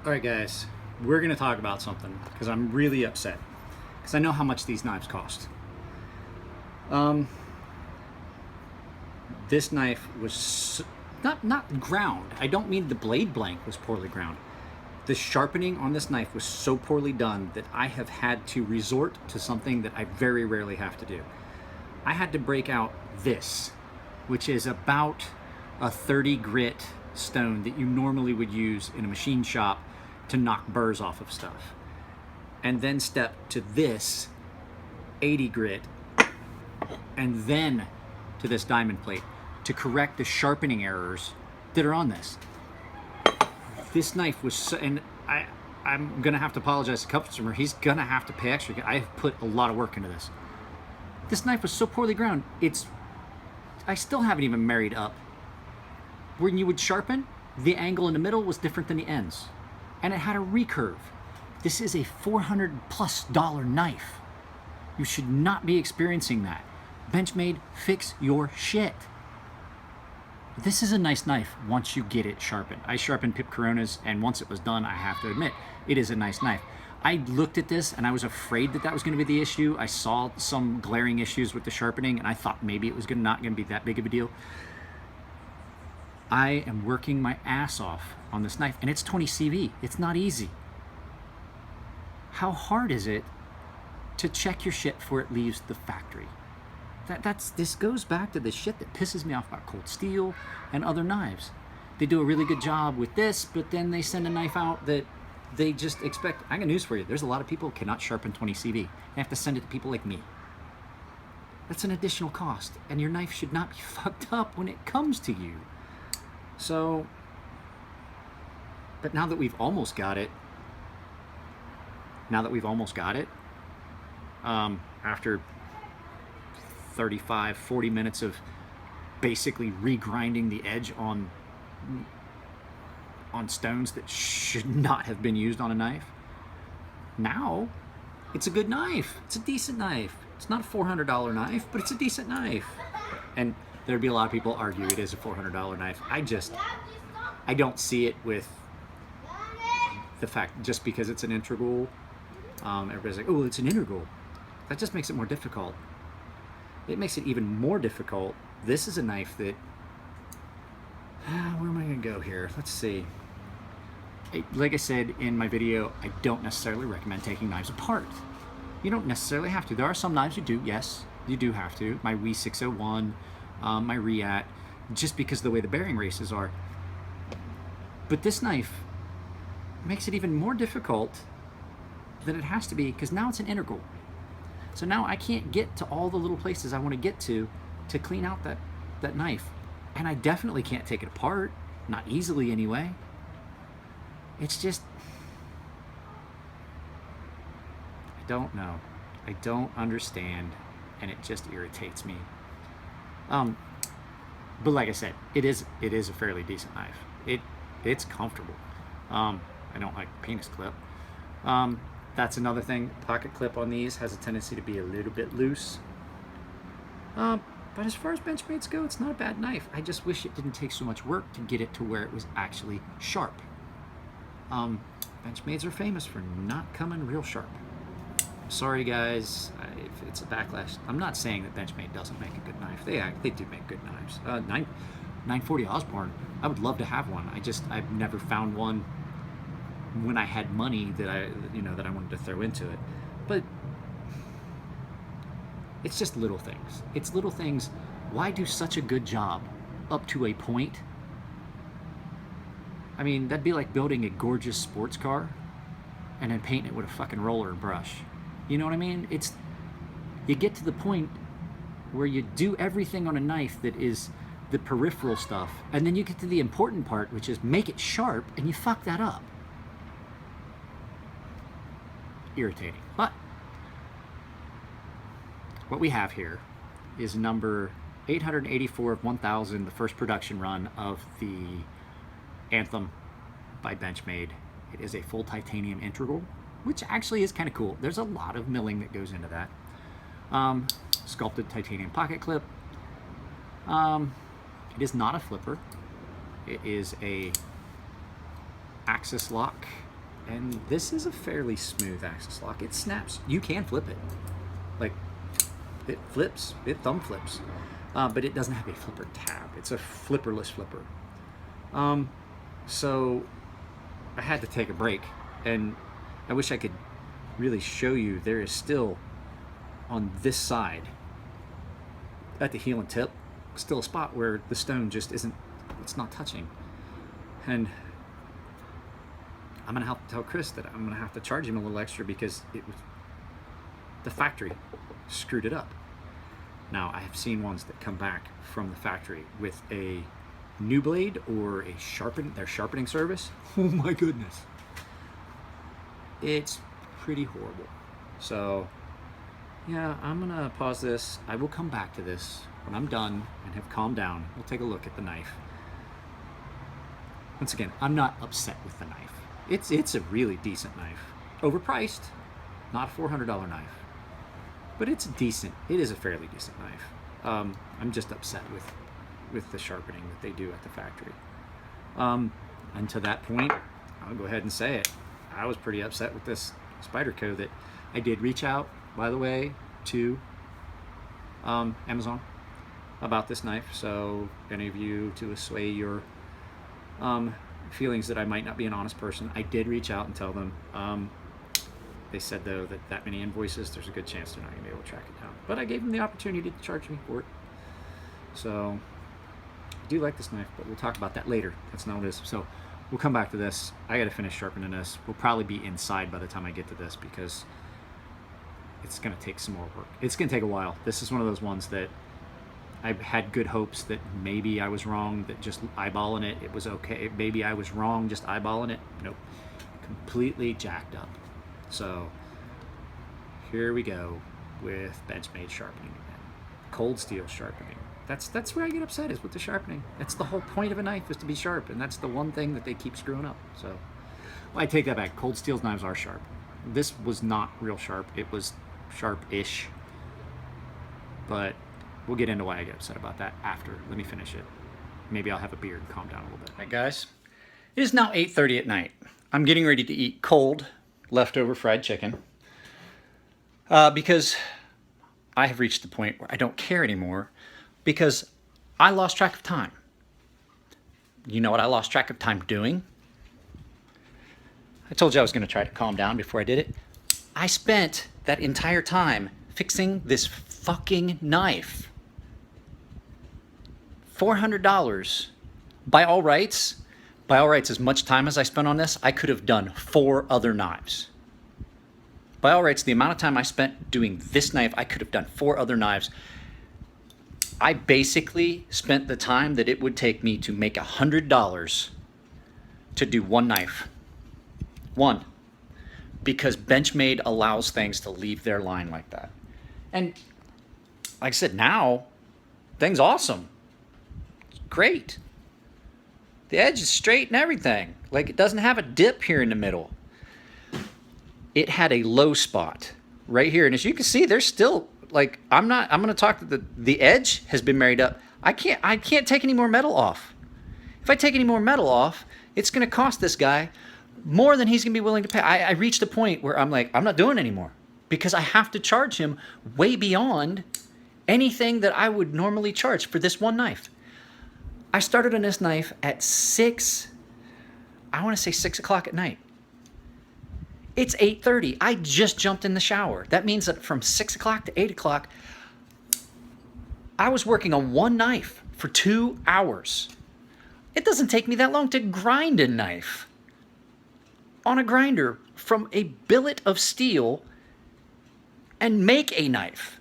All right, guys, we're going to talk about something because I'm really upset because I know how much these knives cost. This knife was not ground. I don't mean the blade blank was poorly ground. The sharpening on this knife was so poorly done that I have had to resort to something that I very rarely have to do. I had to break out this, which is about a 30 grit stone that you normally would use in a machine shop to knock burrs off of stuff, and then step to this 80 grit, and then to this diamond plate to correct the sharpening errors that are on this. This knife was so, and I'm gonna have to apologize to the customer. He's gonna have to pay extra. I've put a lot of work into this. This knife was so poorly ground. I still haven't even married up. When you would sharpen, the angle in the middle was different than the ends, and it had a recurve. This is a $400+ knife. You should not be experiencing that. Benchmade, fix your shit. This is a nice knife once you get it sharpened. I sharpened Pip Coronas, and once it was done, I have to admit, it is a nice knife. I looked at this and I was afraid that that was going to be the issue. I saw some glaring issues with the sharpening, and I thought maybe it was not going to be that big of a deal. I am working my ass off on this knife, and it's 20 CV. It's not easy. How hard is it to check your shit before it leaves the factory? This goes back to the shit that pisses me off about cold steel and other knives. They do a really good job with this, but then they send a knife out that they just expect. I got news for you. There's a lot of people who cannot sharpen 20 CV. They have to send it to people like me. That's an additional cost, and your knife should not be fucked up when it comes to you. So, but now that we've almost got it, after 35, 40 minutes of basically regrinding the edge on stones that should not have been used on a knife, now it's a good knife. It's a decent knife. It's not a $400 knife, but it's a decent knife. And there'd be a lot of people argue it is a $400 knife. I don't see it with the fact just because it's an integral. Everybody's like, oh, it's an integral. That just makes it more difficult. It makes it even more difficult. This is a knife that, where am I gonna go here? Let's see. Like I said in my video, I don't necessarily recommend taking knives apart. You don't necessarily have to. There are some knives you do, yes, you do have to. My WE 601, my Reat, just because of the way the bearing races are. But this knife makes it even more difficult than it has to be, because now it's an integral. So now I can't get to all the little places I want to get to clean out that knife. And I definitely can't take it apart, not easily anyway. It's just, I don't know. I don't understand, and it just irritates me. But like I said, it is a fairly decent knife. It's comfortable. I don't like the penis clip. That's another thing. Pocket clip on these has a tendency to be a little bit loose. But as far as Benchmades go, it's not a bad knife. I just wish it didn't take so much work to get it to where it was actually sharp. Benchmades are famous for not coming real sharp. Sorry guys, if it's a backlash. I'm not saying that Benchmade doesn't make a good knife. They do make good knives. 940 Osborne, I would love to have one. I've never found one when I had money that I wanted to throw into it. But it's just little things. It's little things. Why do such a good job up to a point? I mean, that'd be like building a gorgeous sports car and then painting it with a fucking roller and brush. You know what I mean? You get to the point where you do everything on a knife that is the peripheral stuff, and then you get to the important part, which is make it sharp, and you fuck that up. Irritating. But what we have here is number 884 of 1000, the first production run of the Anthem by Benchmade. It is a full titanium integral, which actually is kind of cool. There's a lot of milling that goes into that. Sculpted titanium pocket clip. It is not a flipper. It is a axis lock And this is a fairly smooth axis lock. It snaps. You can flip it. Like, it flips. It thumb flips. But it doesn't have a flipper tab. It's a flipperless flipper. So I had to take a break. And I wish I could really show you. There is still, on this side, at the heel and tip, still a spot where the stone just isn't, it's not touching. And I'm gonna have to tell Chris that I'm gonna have to charge him a little extra because it was, the factory screwed it up. Now, I have seen ones that come back from the factory with a new blade or a their sharpening service. Oh my goodness. It's pretty horrible. So yeah, I'm gonna pause this. I will come back to this when I'm done and have calmed down. We'll take a look at the knife. Once again, I'm not upset with the knife. It's a really decent knife. Overpriced, not a $400 knife. But it's decent. It is a fairly decent knife. I'm just upset with the sharpening that they do at the factory. And to that point, I'll go ahead and say it. I was pretty upset with this Spyderco that I did reach out, by the way, to Amazon about this knife. So any of you to assuage your feelings that I might not be an honest person, I did reach out and tell them. They said, though, that many invoices, there's a good chance they're not going to be able to track it down. But I gave them the opportunity to charge me for it. So I do like this knife, but we'll talk about that later. That's not what it is. So we'll come back to this. I got to finish sharpening this. We'll probably be inside by the time I get to this because it's going to take some more work. It's going to take a while. This is one of those ones that I had good hopes that maybe I was wrong, that just eyeballing it, it was okay. Maybe I was wrong just eyeballing it. Nope. Completely jacked up. So here we go with Benchmade sharpening again. Cold steel sharpening. That's where I get upset, is with the sharpening. That's the whole point of a knife, is to be sharp, and that's the one thing that they keep screwing up. So well, I take that back. Cold steel's knives are sharp. This was not real sharp. It was sharp-ish. But we'll get into why I get upset about that after. Let me finish it. Maybe I'll have a beer and calm down a little bit. All right, guys. It is now 8:30 at night. I'm getting ready to eat cold leftover fried chicken because I have reached the point where I don't care anymore because I lost track of time. You know what I lost track of time doing? I told you I was going to try to calm down before I did it. I spent that entire time fixing this fucking knife. $400 by all rights. By all rights, as much time as I spent on this, I could have done 4 other knives. By all rights, the amount of time I spent doing this knife, I could have done 4 other knives. I basically spent the time that it would take me to make $100 to do one knife. One. Because Benchmade allows things to leave their line like that. And like I said, now, thing's awesome. It's great. The edge is straight and everything. Like, it doesn't have a dip here in the middle. It had a low spot right here. And as you can see, there's still, like, I'm going to talk to the edge has been married up. I can't take any more metal off. If I take any more metal off, it's going to cost this guy more than he's going to be willing to pay. I reached a point where I'm like, I'm not doing it anymore because I have to charge him way beyond anything that I would normally charge for this one knife. I started on this knife at 6 o'clock at night. It's 8:30. I just jumped in the shower. That means that from 6 o'clock to 8 o'clock, I was working on one knife for 2 hours. It doesn't take me that long to grind a knife on a grinder from a billet of steel and make a knife.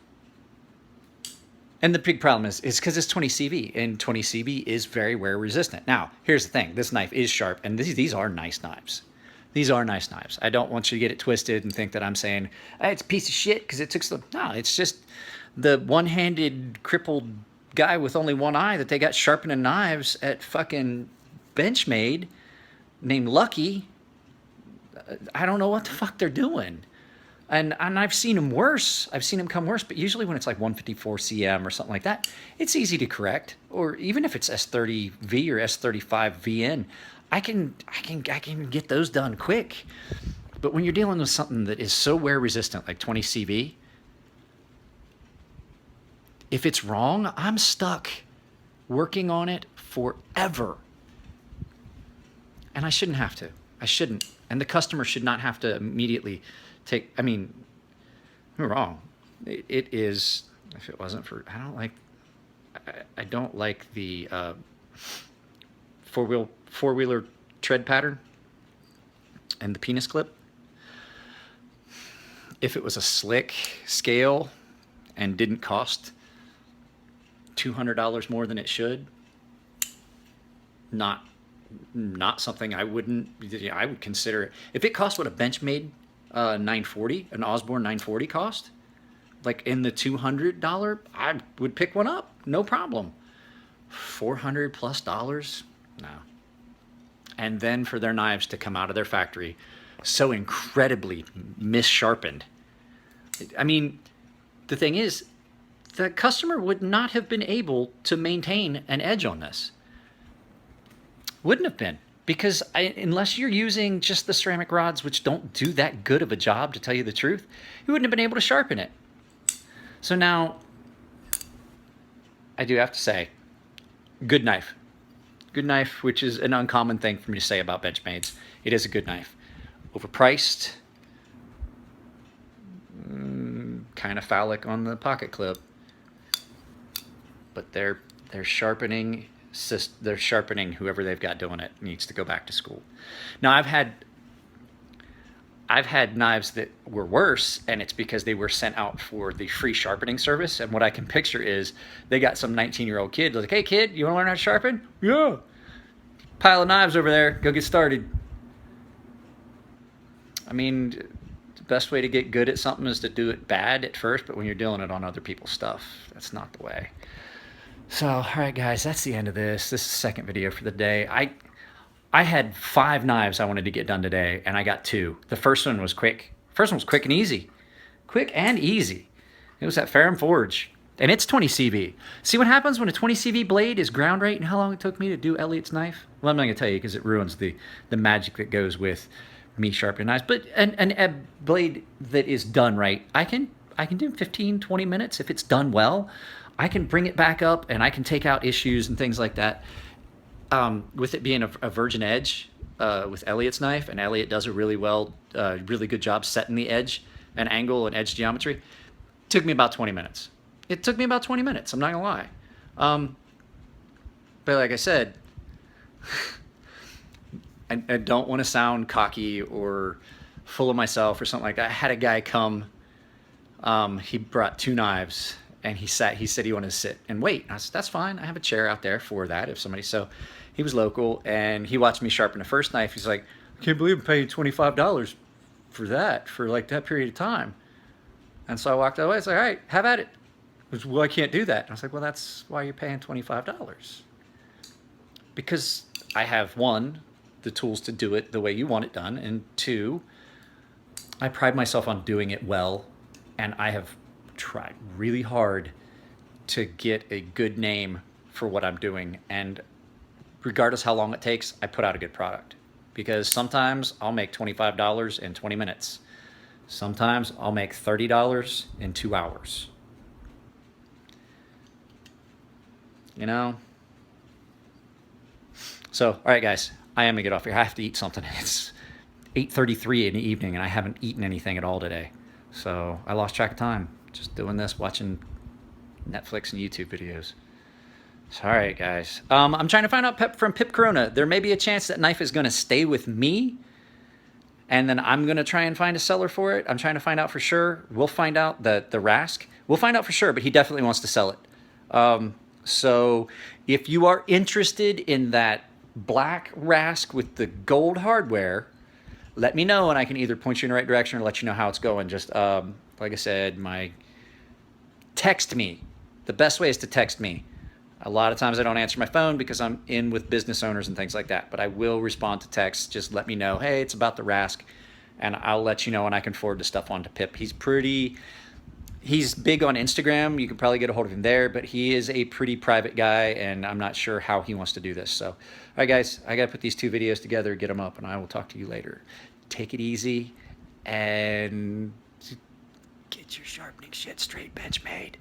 And the big problem is because it's 20 CV, and 20 CV is very wear resistant. Now, here's the thing. This knife is sharp, and these are nice knives. These are nice knives. I don't want you to get it twisted and think that I'm saying, hey, it's a piece of shit because it took some... No, it's just the one-handed, crippled guy with only one eye that they got sharpening knives at fucking Benchmade named Lucky. I don't know what the fuck they're doing. And I've seen them worse. I've seen them come worse, but usually when it's like 154 CM or something like that, it's easy to correct. Or even if it's S30V or S35VN, I can get those done quick. But when you're dealing with something that is so wear resistant, like 20 CV, if it's wrong, I'm stuck working on it forever. And I shouldn't have to. I shouldn't. And the customer should not have to immediately take, I mean, I'm wrong. It is, if it wasn't for, I don't like the four-wheeler tread pattern and the penis clip. If it was a slick scale and didn't cost $200 more than it should, not something I would consider it. If it cost what a Benchmade 940, an Osborne 940 cost, like in the $200, I would pick one up, no problem. $400+, no. And then for their knives to come out of their factory so incredibly mis-sharpened. I mean, the thing is, the customer would not have been able to maintain an edge on this. Wouldn't have been, because unless you're using just the ceramic rods, which don't do that good of a job, to tell you the truth, you wouldn't have been able to sharpen it. So now, I do have to say, good knife. Good knife, which is an uncommon thing for me to say about Benchmades. It is a good knife. Overpriced, kind of phallic on the pocket clip, but they're sharpening. They're sharpening whoever they've got doing it needs to go back to school. Now I've had knives that were worse, and it's because they were sent out for the free sharpening service. And what I can picture is they got some 19-year-old kid like, "Hey kid, you want to learn how to sharpen?" "Yeah." "Pile of knives over there, go get started." I mean, the best way to get good at something is to do it bad at first, but when you're doing it on other people's stuff, that's not the way. So, all right, guys, that's the end of this. This is the second video for the day. I had 5 knives I wanted to get done today, and I got 2. The first one was quick. First one was quick and easy. Quick and easy. It was at Ferrum Forge, and it's 20 CV. See what happens when a 20 CV blade is ground right, and how long it took me to do Elliot's knife? Well, I'm not going to tell you because it ruins the magic that goes with me sharpening knives. But a blade that is done right, I can do 15, 20 minutes if it's done well. I can bring it back up and I can take out issues and things like that. With it being a virgin edge with Elliot's knife, and Elliot does a really good job setting the edge and angle and edge geometry, it took me about 20 minutes. It took me about 20 minutes, I'm not gonna lie. But like I said, I don't want to sound cocky or full of myself or something like that. I had a guy come, he brought 2 knives, and he said he wanted to sit and wait. I said, that's fine. I have a chair out there for that if somebody. So he was local, and he watched me sharpen the first knife. He's like, I can't believe I'm paying $25 for that, for like that period of time. And so I walked away. I was like, all right, have at it. He goes, well, I can't do that. I was like, well, that's why you're paying $25. Because I have, 1, the tools to do it the way you want it done, and 2, I pride myself on doing it well, and I have tried really hard to get a good name for what I'm doing, and regardless how long it takes, I put out a good product, because sometimes I'll make $25 in 20 minutes. Sometimes I'll make $30 in 2 hours. You know? So, all right, guys, I am gonna get off here. I have to eat something. It's 8:33 in the evening, and I haven't eaten anything at all today. So I lost track of time. Just doing this, watching Netflix and YouTube videos. So, all right, guys. I'm trying to find out from Pip Corona. There may be a chance that knife is going to stay with me, and then I'm going to try and find a seller for it. I'm trying to find out for sure. We'll find out the Rask. We'll find out for sure, but he definitely wants to sell it. So if you are interested in that black Rask with the gold hardware, let me know, and I can either point you in the right direction or let you know how it's going. Just like I said, text me. The best way is to text me. A lot of times I don't answer my phone because I'm in with business owners and things like that, but I will respond to texts. Just let me know, hey, it's about the Rask, and I'll let you know, and I can forward the stuff on to Pip. He's pretty He's big on Instagram. You could probably get a hold of him there, but he is a pretty private guy, and I'm not sure how he wants to do this. So, all right, guys, I got to put these 2 videos together, get them up, and I will talk to you later. Take it easy, and get your sharpening shit straight, Benchmade.